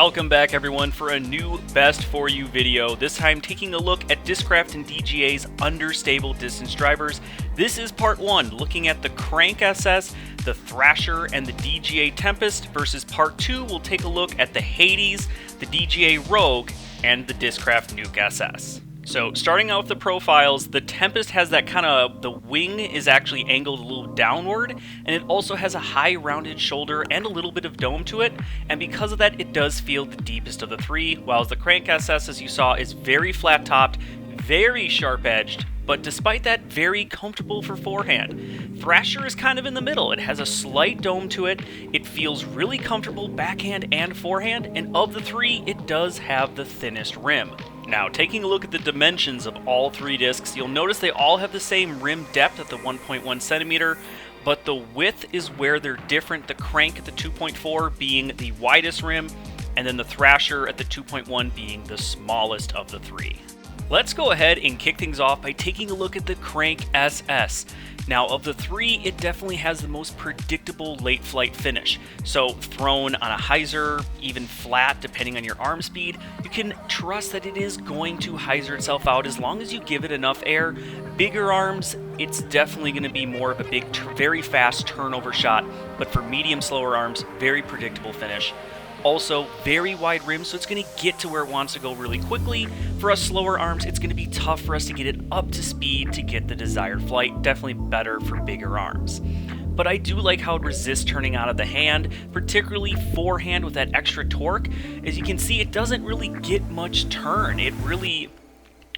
Welcome back everyone for a new Best For You video, this time taking a look at Discraft and DGA's Understable distance drivers. This is part 1, looking at the Crank SS, the Thrasher, and the DGA Tempest, versus part 2, we'll take a look at the Hades, the DGA Rogue, and the Discraft Nuke SS. So starting out with the profiles, the Tempest has that kind of, the wing is actually angled a little downward, and it also has a high rounded shoulder and a little bit of dome to it, and because of that it does feel the deepest of the three, while the Crank SS, as you saw, is very flat topped, very sharp edged, but despite that, very comfortable for forehand. Thrasher is kind of in the middle. It has a slight dome to it, it feels really comfortable backhand and forehand, and of the three, it does have the thinnest rim. Now, taking a look at the dimensions of all three discs, you'll notice they all have the same rim depth at the 1.1 centimeter, but the width is where they're different, the Crank at the 2.4 being the widest rim, and then the Thrasher at the 2.1 being the smallest of the three. Let's go ahead and kick things off by taking a look at the Crank SS. Now, of the three, it definitely has the most predictable late flight finish. So thrown on a hyzer, even flat, depending on your arm speed, you can trust that it is going to hyzer itself out as long as you give it enough air. Bigger arms, it's definitely going to be more of a big, very fast turnover shot, but for medium, slower arms, very predictable finish. Also, very wide rim, so it's going to get to where it wants to go really quickly. For us slower arms, it's going to be tough for us to get it up to speed to get the desired flight. Definitely better for bigger arms. But I do like how it resists turning out of the hand, particularly forehand with that extra torque. As you can see, it doesn't really get much turn. It really,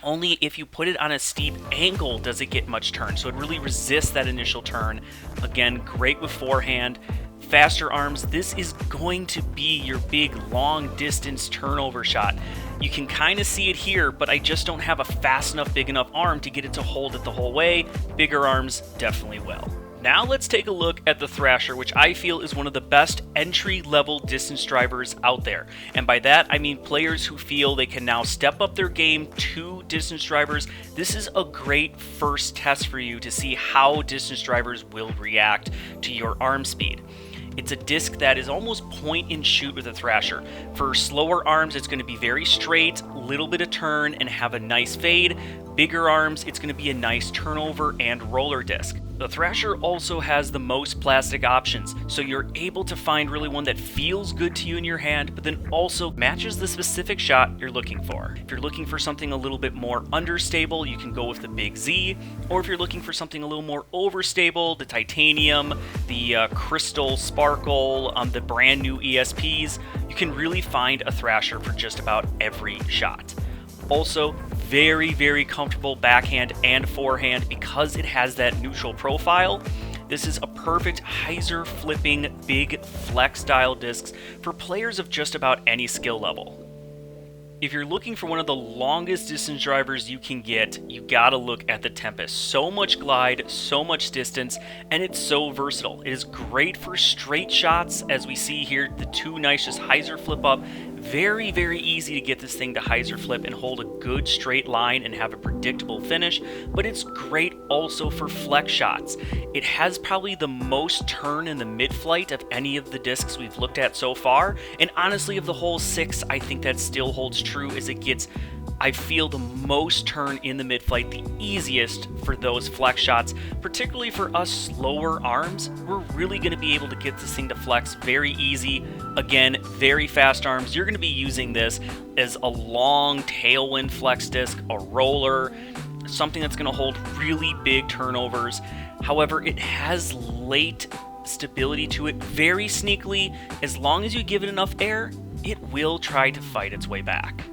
only if you put it on a steep angle does it get much turn. So it really resists that initial turn. Again, great with forehand. Faster arms, this is going to be your big long distance turnover shot. You can kind of see it here, but I just don't have a fast enough, big enough arm to get it to hold it the whole way. Bigger arms definitely will. Now let's take a look at the Thrasher, which I feel is one of the best entry-level distance drivers out there. And by that, I mean players who feel they can now step up their game to distance drivers. This is a great first test for you to see how distance drivers will react to your arm speed. It's a disc that is almost point and shoot with a Thrasher. For slower arms, it's going to be very straight, little bit of turn, and have a nice fade. Bigger arms, it's going to be a nice turnover and roller disc. The Thrasher also has the most plastic options, so you're able to find really one that feels good to you in your hand, but then also matches the specific shot you're looking for. If you're looking for something a little bit more understable, you can go with the Big Z, or if you're looking for something a little more overstable, the Titanium, the Crystal Sparkle, the brand new ESPs, you can really find a Thrasher for just about every shot. Also, very, very comfortable backhand and forehand because it has that neutral profile. This is a perfect hyzer flipping big flex style discs for players of just about any skill level. If you're looking for one of the longest distance drivers you can get, you gotta look at the Tempest. So much glide, so much distance, and it's so versatile. It is great for straight shots, as we see here, the two nice just hyzer flip up. Very, very easy to get this thing to hyzer flip and hold a good straight line and have a predictable finish, but it's great also for flex shots. It has probably the most turn in the mid-flight of any of the discs we've looked at so far, and honestly of the whole 6, I think that still holds true as it gets, I feel, the most turn in the mid-flight, the easiest for those flex shots, particularly for us slower arms. We're really going to be able to get this thing to flex very easy. Again, very fast arms. You're going to be using this as a long tailwind flex disc, a roller, something that's going to hold really big turnovers. However, it has late stability to it very sneakily. As long as you give it enough air, it will try to fight its way back.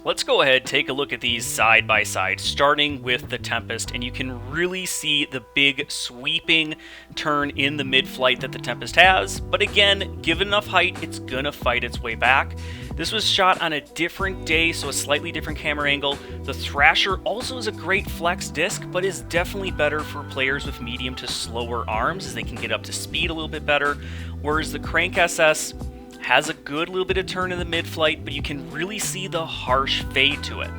Let's go ahead, take a look at these side by side, starting with the Tempest, and you can really see the big sweeping turn in the mid-flight that the Tempest has, but again, given enough height, it's gonna fight its way back. This was shot on a different day, so a slightly different camera angle. The Thrasher also is a great flex disc, but is definitely better for players with medium to slower arms, as they can get up to speed a little bit better, whereas the Crank SS has a good little bit of turn in the mid-flight, but you can really see the harsh fade to it.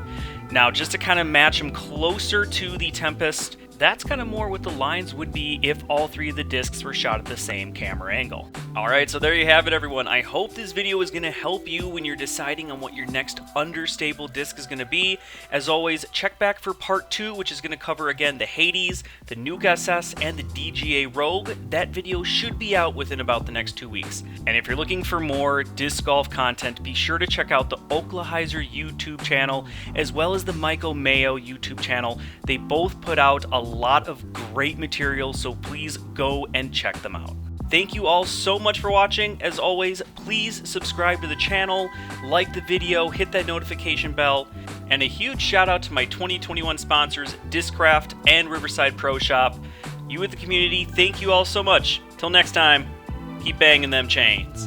Now, just to kind of match them closer to the Tempest, that's kind of more what the lines would be if all three of the discs were shot at the same camera angle. Alright, so there you have it everyone. I hope this video is going to help you when you're deciding on what your next Understable disc is going to be. As always, check back for part 2, which is going to cover again the Hades, the Nuke SS, and the DGA Rogue. That video should be out within about the next 2 weeks. And if you're looking for more disc golf content, be sure to check out the Oklahizer YouTube channel as well as the Michael Mayo YouTube channel. They both put out a lot of great material, so please go and check them out. Thank you all so much for watching. As always, please subscribe to the channel, like the video, hit that notification bell, and a huge shout out to my 2021 sponsors, Discraft and Riverside Pro Shop. You with the community, thank you all so much. Till next time, keep banging them chains.